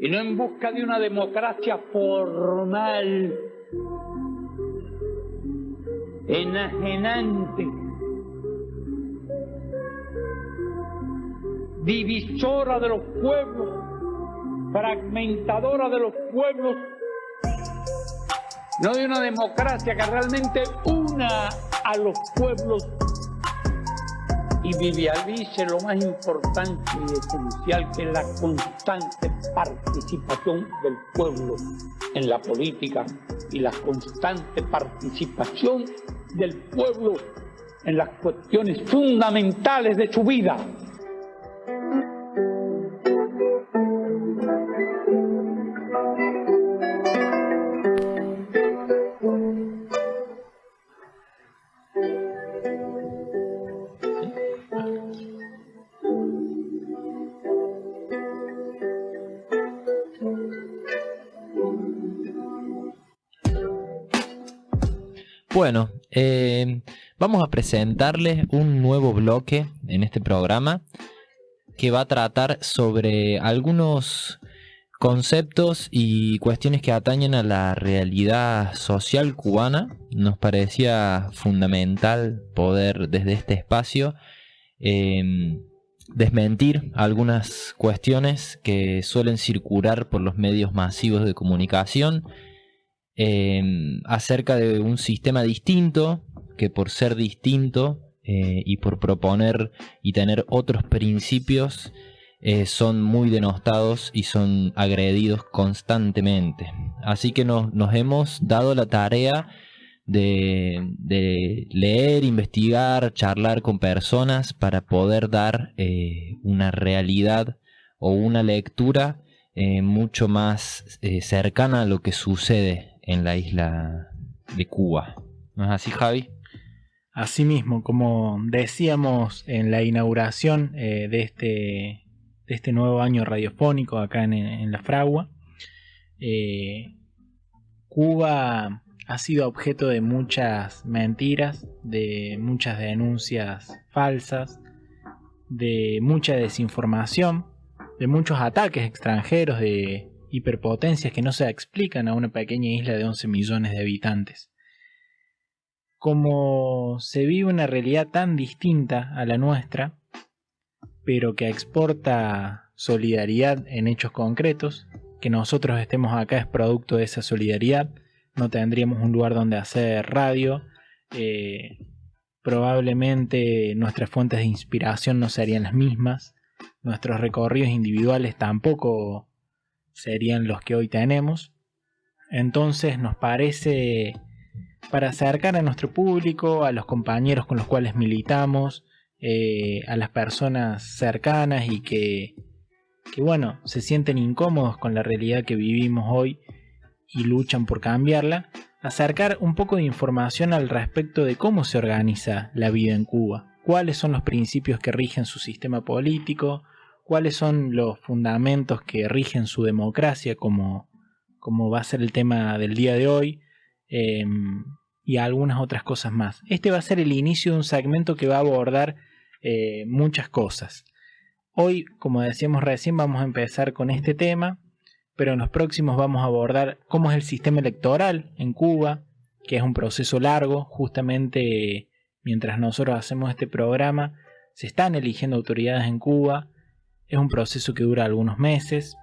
y no en busca de una democracia formal, enajenante, divisora de los pueblos, fragmentadora de los pueblos, no de una democracia que realmente una a los pueblos y vivialice lo más importante y esencial, que es la constante participación del pueblo en la política y la constante participación del pueblo en las cuestiones fundamentales de su vida. Bueno, vamos a presentarles un nuevo bloque en este programa que va a tratar sobre algunos conceptos y cuestiones que atañen a la realidad social cubana. Nos parecía fundamental poder desde este espacio desmentir algunas cuestiones que suelen circular por los medios masivos de comunicación acerca de un sistema distinto, que por ser distinto y por proponer y tener otros principios son muy denostados y son agredidos constantemente. Así que nos hemos dado la tarea de leer, investigar, charlar con personas para poder dar una realidad o una lectura mucho más cercana a lo que sucede en la isla de Cuba. ¿No es así, Javi? Así mismo, como decíamos en la inauguración de este nuevo año radiofónico acá en la Fragua, Cuba ha sido objeto de muchas mentiras, de muchas denuncias falsas, de mucha desinformación, de muchos ataques extranjeros, de hiperpotencias que no se explican a una pequeña isla de 11 millones de habitantes. Como se vive una realidad tan distinta a la nuestra, pero que exporta solidaridad en hechos concretos, que nosotros estemos acá es producto de esa solidaridad, no tendríamos un lugar donde hacer radio, probablemente nuestras fuentes de inspiración no serían las mismas, nuestros recorridos individuales tampoco serían los que hoy tenemos. Entonces nos parece, para acercar a nuestro público, a los compañeros con los cuales militamos, a las personas cercanas y que bueno, se sienten incómodos con la realidad que vivimos hoy y luchan por cambiarla, acercar un poco de información al respecto de cómo se organiza la vida en Cuba, cuáles son los principios que rigen su sistema político, cuáles son los fundamentos que rigen su democracia, como va a ser el tema del día de hoy, y algunas otras cosas más. Este va a ser el inicio de un segmento que va a abordar muchas cosas. Hoy, como decíamos recién, vamos a empezar con este tema, pero en los próximos vamos a abordar cómo es el sistema electoral en Cuba, que es un proceso largo. Justamente mientras nosotros hacemos este programa, se están eligiendo autoridades en Cuba. Es un proceso que dura algunos meses.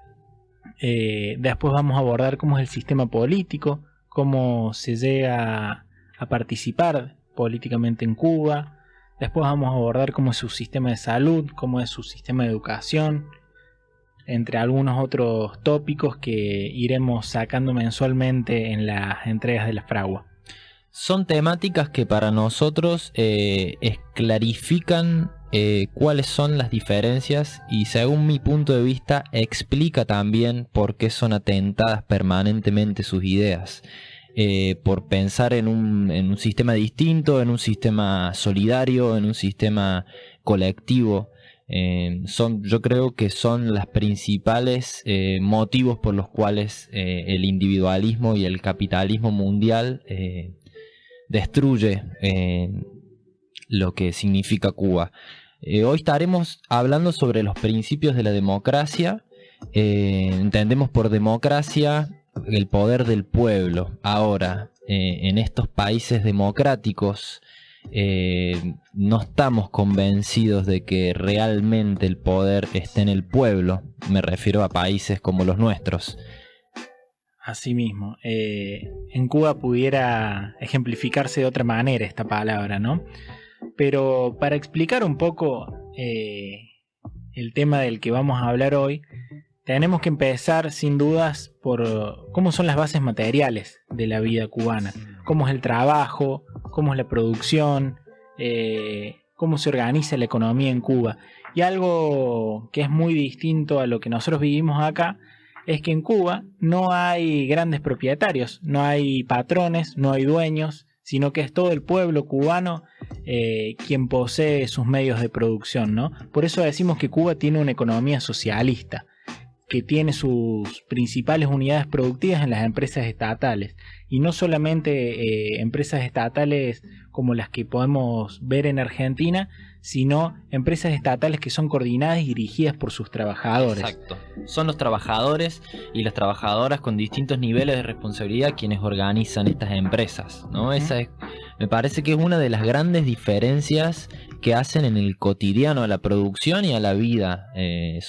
Después vamos a abordar cómo es el sistema político, cómo se llega a participar políticamente en Cuba. Después vamos a abordar cómo es su sistema de salud, cómo es su sistema de educación, entre algunos otros tópicos que iremos sacando mensualmente en las entregas de la Fragua. Son temáticas que para nosotros clarifican cuáles son las diferencias y, según mi punto de vista, explica también por qué son atentadas permanentemente sus ideas. Por pensar en un sistema distinto, en un sistema solidario, en un sistema colectivo. Yo creo que son las principales motivos por los cuales el individualismo y el capitalismo mundial destruye lo que significa Cuba. Hoy estaremos hablando sobre los principios de la democracia Entendemos por democracia el poder del pueblo. Ahora, en estos países democráticos, no estamos convencidos de que realmente el poder esté en el pueblo. Me refiero a países como los nuestros. Asimismo, en Cuba pudiera ejemplificarse de otra manera esta palabra, ¿no? Pero para explicar un poco el tema del que vamos a hablar hoy, tenemos que empezar sin dudas por cómo son las bases materiales de la vida cubana, cómo es el trabajo, cómo es la producción, cómo se organiza la economía en Cuba. Y algo que es muy distinto a lo que nosotros vivimos acá es que en Cuba no hay grandes propietarios, no hay patrones, no hay dueños, sino que es todo el pueblo cubano quien posee sus medios de producción, ¿no? Por eso decimos que Cuba tiene una economía socialista, que tiene sus principales unidades productivas en las empresas estatales, y no solamente empresas estatales como las que podemos ver en Argentina, sino empresas estatales que son coordinadas y dirigidas por sus trabajadores. Exacto. Son los trabajadores y las trabajadoras con distintos niveles de responsabilidad quienes organizan estas empresas, ¿no? Me parece que es una de las grandes diferencias que hacen en el cotidiano a la producción y a la vida en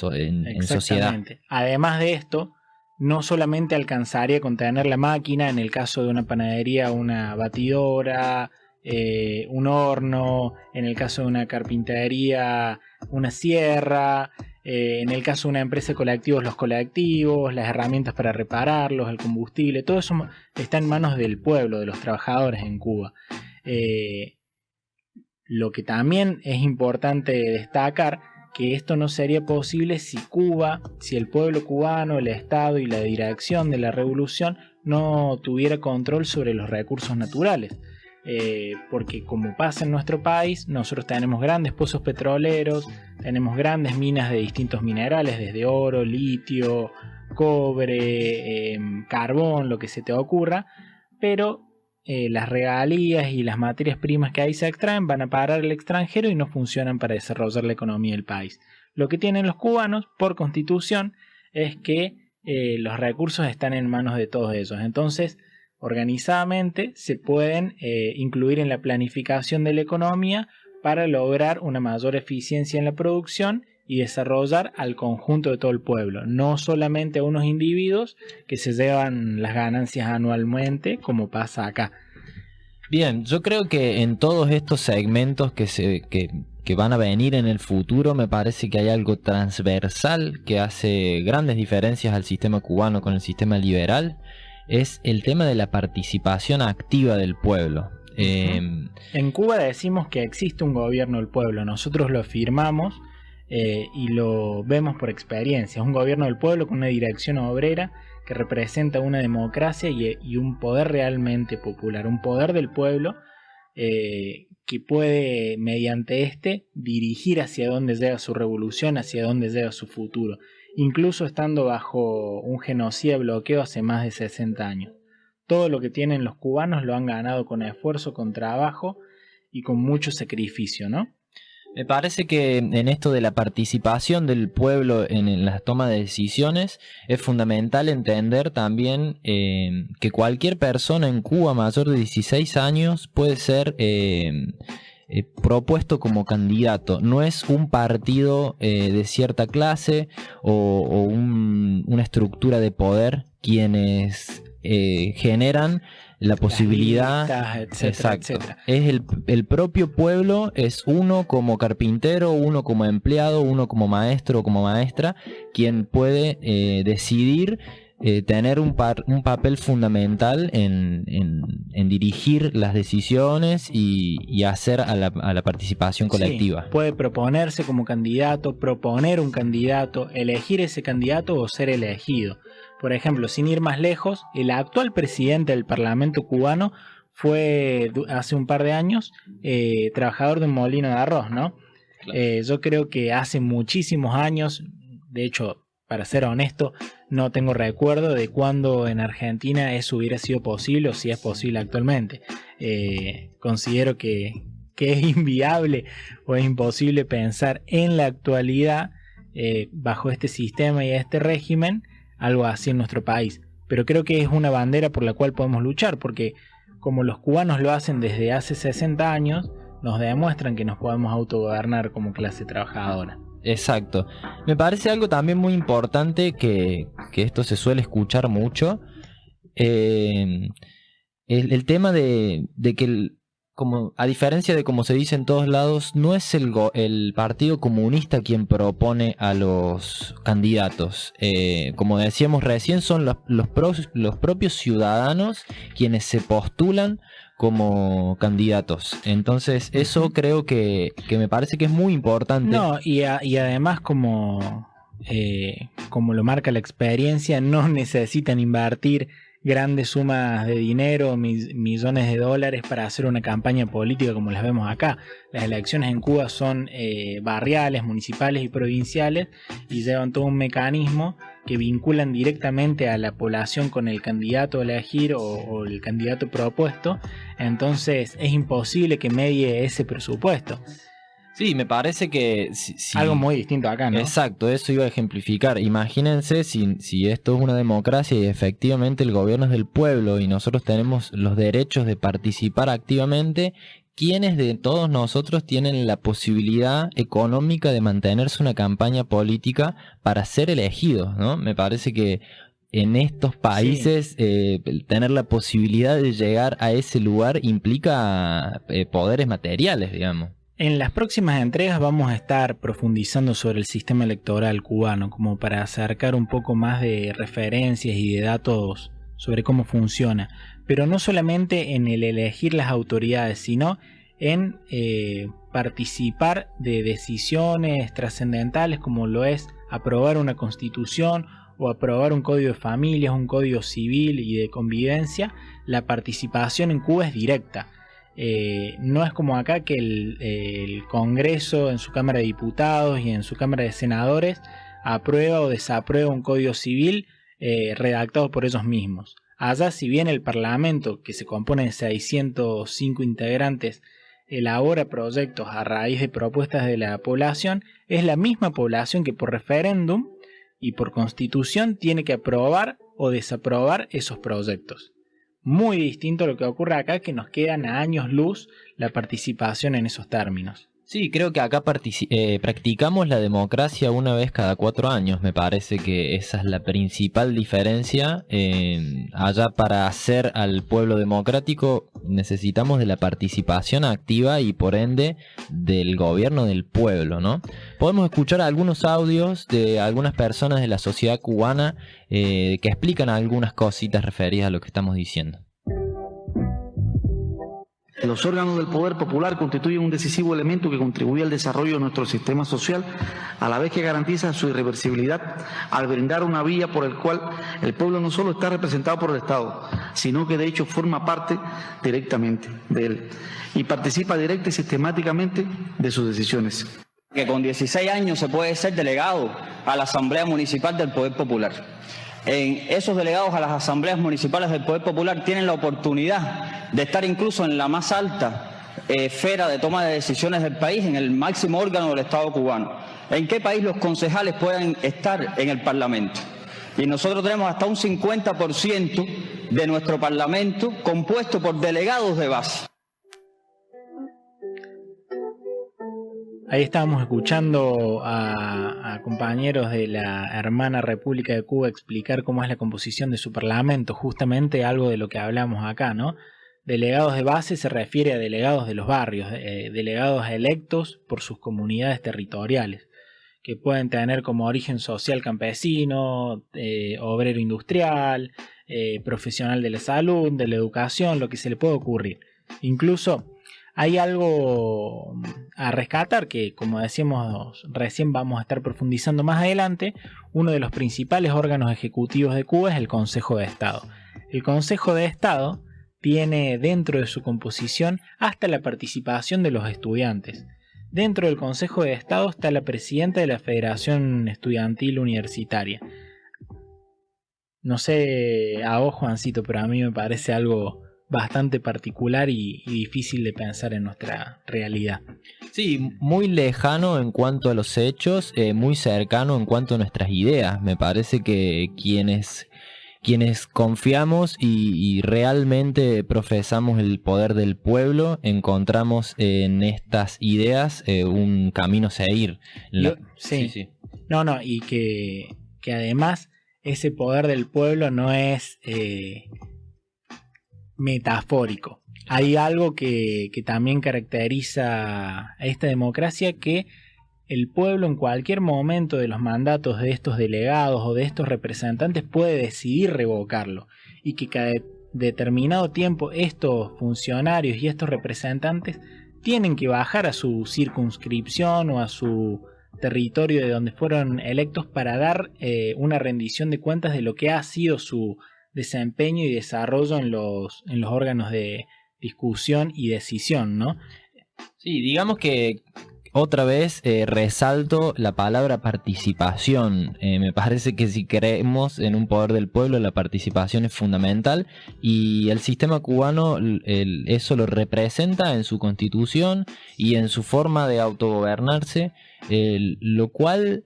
sociedad. Además de esto, no solamente alcanzaría con tener la máquina, en el caso de una panadería, una batidora, un horno, en el caso de una carpintería, una sierra, en el caso de una empresa de colectivos, los colectivos, las herramientas para repararlos, el combustible, todo eso está en manos del pueblo, de los trabajadores en Cuba. Lo que también es importante destacar, que esto no sería posible si el pueblo cubano, el Estado y la dirección de la revolución no tuviera control sobre los recursos naturales. Porque como pasa en nuestro país, nosotros tenemos grandes pozos petroleros, tenemos grandes minas de distintos minerales, desde oro, litio, cobre, carbón, lo que se te ocurra, pero las regalías y las materias primas que ahí se extraen van a parar al extranjero y no funcionan para desarrollar la economía del país. Lo que tienen los cubanos por constitución es que los recursos están en manos de todos ellos. Entonces, organizadamente se pueden incluir en la planificación de la economía para lograr una mayor eficiencia en la producción y desarrollar al conjunto de todo el pueblo, no solamente a unos individuos que se llevan las ganancias anualmente como pasa acá. Bien, yo creo que en todos estos segmentos que van a venir en el futuro, me parece que hay algo transversal que hace grandes diferencias al sistema cubano con el sistema liberal. Es el tema de la participación activa del pueblo. En Cuba decimos que existe un gobierno del pueblo, nosotros lo afirmamos y lo vemos por experiencia. Es un gobierno del pueblo con una dirección obrera que representa una democracia y un poder realmente popular, un poder del pueblo que puede mediante dirigir hacia dónde llega su revolución, hacia dónde llega su futuro, incluso estando bajo un genocidio bloqueo hace más de 60 años. Todo lo que tienen los cubanos lo han ganado con esfuerzo, con trabajo y con mucho sacrificio, ¿no? Me parece que en esto de la participación del pueblo en la toma de decisiones es fundamental entender también que cualquier persona en Cuba mayor de 16 años puede ser propuesto como candidato. No es un partido de cierta clase o una estructura de poder quienes generan la posibilidad, listas, etcétera, exacto, etcétera. Es el propio pueblo, es uno como carpintero, uno como empleado, uno como maestro o como maestra, quien puede decidir tener un papel fundamental en dirigir las decisiones y hacer a la participación colectiva. Sí, puede proponerse como candidato, proponer un candidato, elegir ese candidato o ser elegido. Por ejemplo, sin ir más lejos, el actual presidente del Parlamento cubano fue hace un par de años trabajador de un molino de arroz, ¿no? Claro. Yo creo que hace muchísimos años, de hecho, para ser honesto, no tengo recuerdo de cuándo en Argentina eso hubiera sido posible o si es posible actualmente. Considero que es inviable o es imposible pensar en la actualidad bajo este sistema y este régimen algo así en nuestro país. Pero creo que es una bandera por la cual podemos luchar, porque como los cubanos lo hacen desde hace 60 años, nos demuestran que nos podemos autogobernar como clase trabajadora. Exacto. Me parece algo también muy importante que esto se suele escuchar mucho. El tema de que, como a diferencia de como se dice en todos lados, no es el Partido Comunista quien propone a los candidatos. Como decíamos recién, son los propios ciudadanos quienes se postulan como candidatos. Entonces eso creo que me parece que es muy importante. No, y además como lo marca la experiencia, no necesitan invertir grandes sumas de dinero, millones de dólares para hacer una campaña política como las vemos acá. Las elecciones en Cuba son barriales, municipales y provinciales, y llevan todo un mecanismo que vinculan directamente a la población con el candidato a elegir o el candidato propuesto. Entonces es imposible que medie ese presupuesto. Sí, me parece que... algo muy distinto acá, ¿no? Exacto, eso iba a ejemplificar. Imagínense si esto es una democracia y efectivamente el gobierno es del pueblo y nosotros tenemos los derechos de participar activamente, ¿quiénes de todos nosotros tienen la posibilidad económica de mantenerse una campaña política para ser elegidos, ¿no? Me parece que en estos países tener la posibilidad de llegar a ese lugar implica poderes materiales, digamos. En las próximas entregas vamos a estar profundizando sobre el sistema electoral cubano, como para acercar un poco más de referencias y de datos sobre cómo funciona, pero no solamente en el elegir las autoridades, sino en participar de decisiones trascendentales como lo es aprobar una constitución o aprobar un código de familias, un código civil y de convivencia. La participación en Cuba es directa. No es como acá que el Congreso en su Cámara de Diputados y en su Cámara de Senadores aprueba o desaprueba un código civil redactado por ellos mismos. Allá, si bien el Parlamento, que se compone de 605 integrantes, elabora proyectos a raíz de propuestas de la población, es la misma población que por referéndum y por constitución tiene que aprobar o desaprobar esos proyectos. Muy distinto a lo que ocurre acá, que nos quedan a años luz la participación en esos términos. Sí, creo que acá practicamos la democracia una vez cada 4 años. Me parece que esa es la principal diferencia. Allá, para hacer al pueblo democrático necesitamos de la participación activa y por ende del gobierno del pueblo, ¿no? Podemos escuchar algunos audios de algunas personas de la sociedad cubana que explican algunas cositas referidas a lo que estamos diciendo. Los órganos del poder popular constituyen un decisivo elemento que contribuye al desarrollo de nuestro sistema social, a la vez que garantiza su irreversibilidad al brindar una vía por el cual el pueblo no solo está representado por el Estado, sino que de hecho forma parte directamente de él y participa directa y sistemáticamente de sus decisiones. Que con 16 años se puede ser delegado a la Asamblea Municipal del Poder Popular. Esos delegados a las asambleas municipales del Poder Popular tienen la oportunidad de estar incluso en la más alta esfera de toma de decisiones del país, en el máximo órgano del Estado cubano. ¿En qué país los concejales pueden estar en el Parlamento? Y nosotros tenemos hasta un 50% de nuestro Parlamento compuesto por delegados de base. Ahí estábamos escuchando a compañeros de la hermana República de Cuba explicar cómo es la composición de su parlamento, justamente algo de lo que hablamos acá, ¿no? Delegados de base se refiere a delegados de los barrios, delegados electos por sus comunidades territoriales, que pueden tener como origen social campesino, obrero industrial, profesional de la salud, de la educación, lo que se le puede ocurrir. Incluso hay algo a rescatar que, como decíamos recién, vamos a estar profundizando más adelante. Uno de los principales órganos ejecutivos de Cuba es el Consejo de Estado. El Consejo de Estado tiene dentro de su composición hasta la participación de los estudiantes. Dentro del Consejo de Estado está la presidenta de la Federación Estudiantil Universitaria. No sé a vos, Juancito, pero a mí me parece algo bastante particular y difícil de pensar en nuestra realidad. Sí, muy lejano en cuanto a los hechos, muy cercano en cuanto a nuestras ideas. Me parece que quienes confiamos y realmente profesamos el poder del pueblo, encontramos en estas ideas un camino a seguir. Sí. No, y que además ese poder del pueblo no es metafórico. Hay algo que también caracteriza a esta democracia, que el pueblo en cualquier momento de los mandatos de estos delegados o de estos representantes puede decidir revocarlo, y que cada determinado tiempo estos funcionarios y estos representantes tienen que bajar a su circunscripción o a su territorio de donde fueron electos para dar una rendición de cuentas de lo que ha sido su desempeño y desarrollo en los órganos de discusión y decisión, ¿no? Sí, digamos que otra vez resalto la palabra participación. Me parece que si creemos en un poder del pueblo, la participación es fundamental, y el sistema cubano eso lo representa en su constitución y en su forma de autogobernarse, lo cual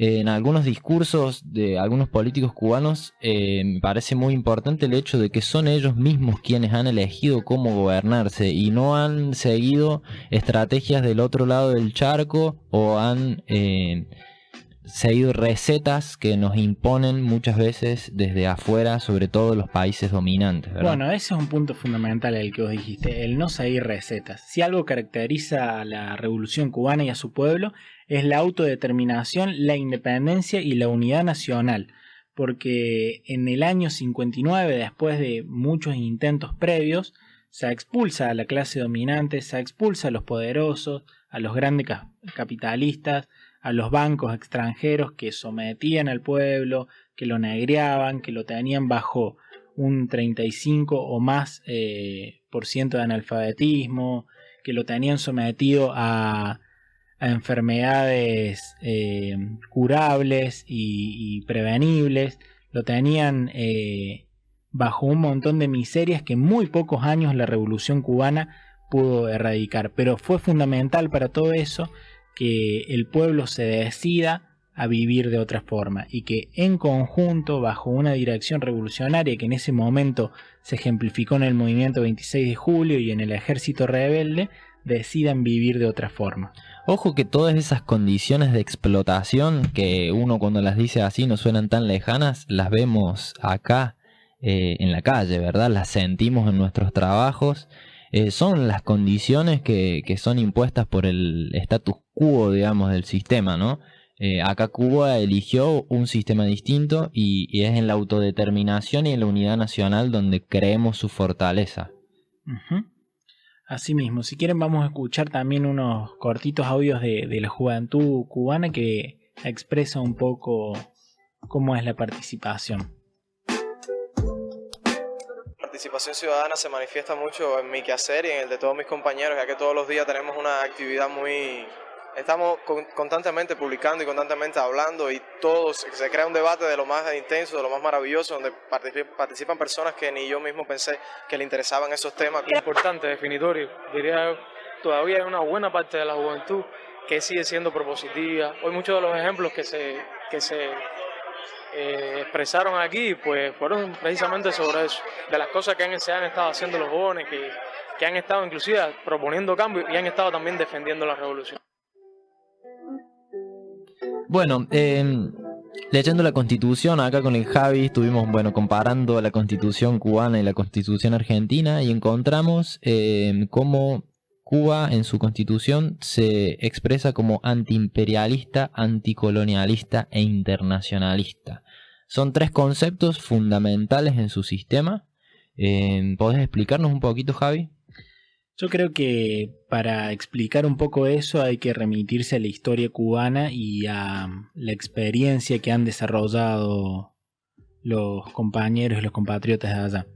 en algunos discursos de algunos políticos cubanos me parece muy importante el hecho de que son ellos mismos quienes han elegido cómo gobernarse y no han seguido estrategias del otro lado del charco o han seguido recetas que nos imponen muchas veces desde afuera, sobre todo los países dominantes, ¿verdad? Bueno, ese es un punto fundamental el que vos dijiste, el no seguir recetas. Si algo caracteriza a la Revolución Cubana y a su pueblo, es la autodeterminación, la independencia y la unidad nacional, porque en el año 59, después de muchos intentos previos, se expulsa a la clase dominante, se expulsa a los poderosos, a los grandes capitalistas, a los bancos extranjeros que sometían al pueblo, que lo negreaban, que lo tenían bajo un 35 o más por ciento de analfabetismo, que lo tenían sometido a enfermedades curables y prevenibles, lo tenían bajo un montón de miserias que en muy pocos años la Revolución Cubana pudo erradicar. Pero fue fundamental para todo eso que el pueblo se decida a vivir de otra forma y que en conjunto, bajo una dirección revolucionaria que en ese momento se ejemplificó en el movimiento 26 de julio y en el ejército rebelde, decidan vivir de otra forma. Ojo que todas esas condiciones de explotación que uno cuando las dice así no suenan tan lejanas, las vemos acá en la calle, ¿verdad? Las sentimos en nuestros trabajos. Son las condiciones que son impuestas por el status quo, digamos, del sistema, ¿no? Acá Cuba eligió un sistema distinto y es en la autodeterminación y en la unidad nacional donde creemos su fortaleza. Así mismo, si quieren vamos a escuchar también unos cortitos audios de la juventud cubana que expresa un poco cómo es la participación. La participación ciudadana se manifiesta mucho en mi quehacer y en el de todos mis compañeros, ya que todos los días tenemos una actividad estamos constantemente publicando y constantemente hablando, y se crea un debate de lo más intenso, de lo más maravilloso, donde participan personas que ni yo mismo pensé que le interesaban esos temas. Importante, definitorio. Diría, todavía hay una buena parte de la juventud que sigue siendo propositiva. Hoy muchos de los ejemplos que se expresaron aquí pues fueron precisamente sobre eso, de las cosas que se han estado haciendo los jóvenes, que han estado inclusive proponiendo cambios y han estado también defendiendo la revolución. Bueno, leyendo la Constitución acá con el Javi, estuvimos comparando la Constitución cubana y la Constitución argentina y encontramos cómo Cuba en su Constitución se expresa como antiimperialista, anticolonialista e internacionalista. Son tres conceptos fundamentales en su sistema. ¿Podés explicarnos un poquito, Javi? Yo creo que para explicar un poco eso hay que remitirse a la historia cubana y a la experiencia que han desarrollado los compañeros y los compatriotas de allá.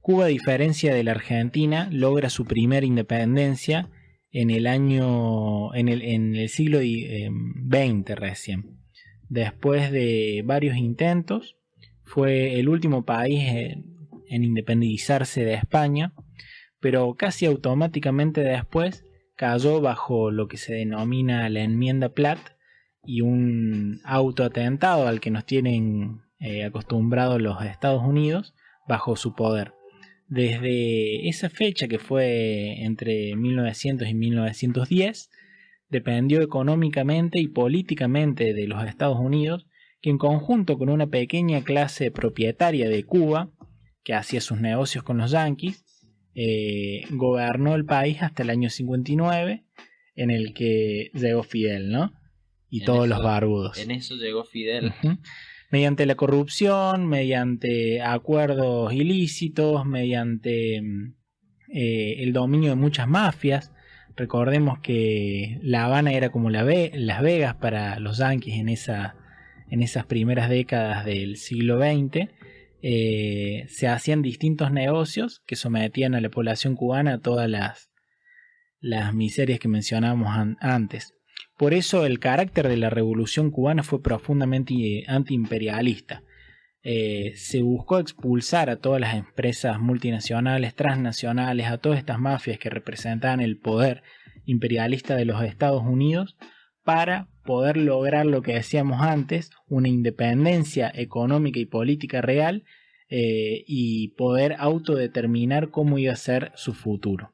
Cuba, a diferencia de la Argentina, logra su primera independencia en el siglo XX recién. Después de varios intentos, fue el último país en independizarse de España. pero casi automáticamente después cayó bajo lo que se denomina la enmienda Platt y un autoatentado al que nos tienen acostumbrados los Estados Unidos bajo su poder. Desde esa fecha, que fue entre 1900 y 1910, dependió económicamente y políticamente de los Estados Unidos, que en conjunto con una pequeña clase propietaria de Cuba, que hacía sus negocios con los yanquis, gobernó el país hasta el año 59, en el que llegó Fidel, ¿no? Y todos los barbudos. En eso llegó Fidel. Mediante la corrupción, mediante acuerdos ilícitos, mediante el dominio de muchas mafias. Recordemos que La Habana era como Las Vegas para los yanquis en esas primeras décadas del siglo XX. Se hacían distintos negocios que sometían a la población cubana a todas las miserias que mencionábamos antes. Por eso el carácter de la revolución cubana fue profundamente antiimperialista. Se buscó expulsar a todas las empresas multinacionales, transnacionales, a todas estas mafias que representaban el poder imperialista de los Estados Unidos, para poder lograr lo que decíamos antes, una independencia económica y política real, y poder autodeterminar cómo iba a ser su futuro.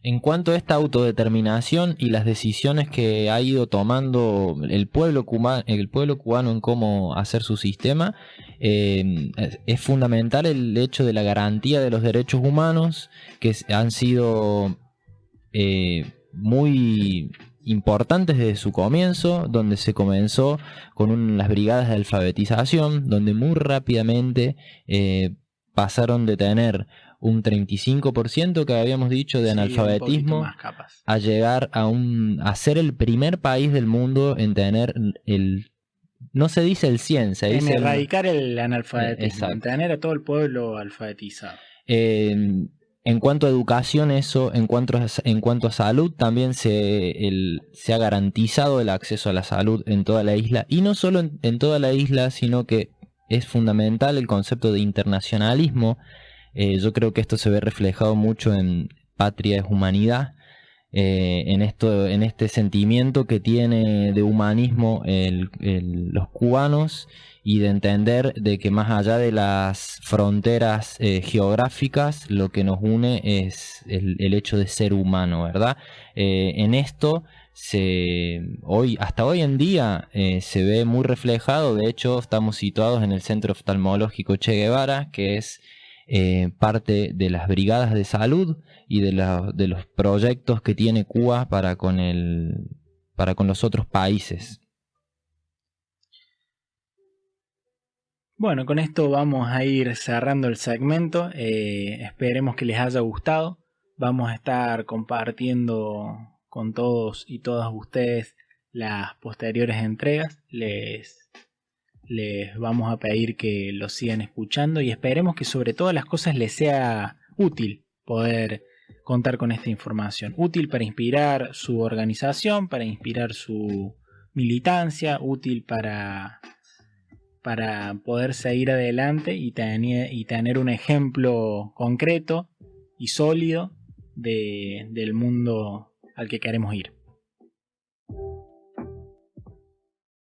En cuanto a esta autodeterminación y las decisiones que ha ido tomando el pueblo cubano en cómo hacer su sistema, es fundamental el hecho de la garantía de los derechos humanos, que han sido muy importantes desde su comienzo, donde se comenzó con las brigadas de alfabetización, donde muy rápidamente pasaron de tener un 35% que habíamos dicho de analfabetismo, a llegar a ser el primer país del mundo en tener no se dice el 100, se dice erradicar el analfabetismo, en tener a todo el pueblo alfabetizado. En cuanto a educación, en cuanto a salud, también se ha garantizado el acceso a la salud en toda la isla, y no solo en toda la isla, sino que es fundamental el concepto de internacionalismo. Yo creo que esto se ve reflejado mucho en Patria es Humanidad, en este sentimiento que tiene de humanismo los cubanos, y de entender de que más allá de las fronteras geográficas, lo que nos une es el hecho de ser humano, ¿verdad? En esto hasta hoy en día se ve muy reflejado. De hecho, estamos situados en el Centro Oftalmológico Che Guevara, que es parte de las brigadas de salud y de los proyectos que tiene Cuba para con los otros países. Bueno, con esto vamos a ir cerrando el segmento. Esperemos que les haya gustado. Vamos a estar compartiendo con todos y todas ustedes las posteriores entregas. Les vamos a pedir que lo sigan escuchando, y esperemos que sobre todas las cosas les sea útil poder contar con esta información. Útil para inspirar su organización, para inspirar su militancia, útil para poder seguir adelante y tener un ejemplo concreto y sólido del mundo al que queremos ir.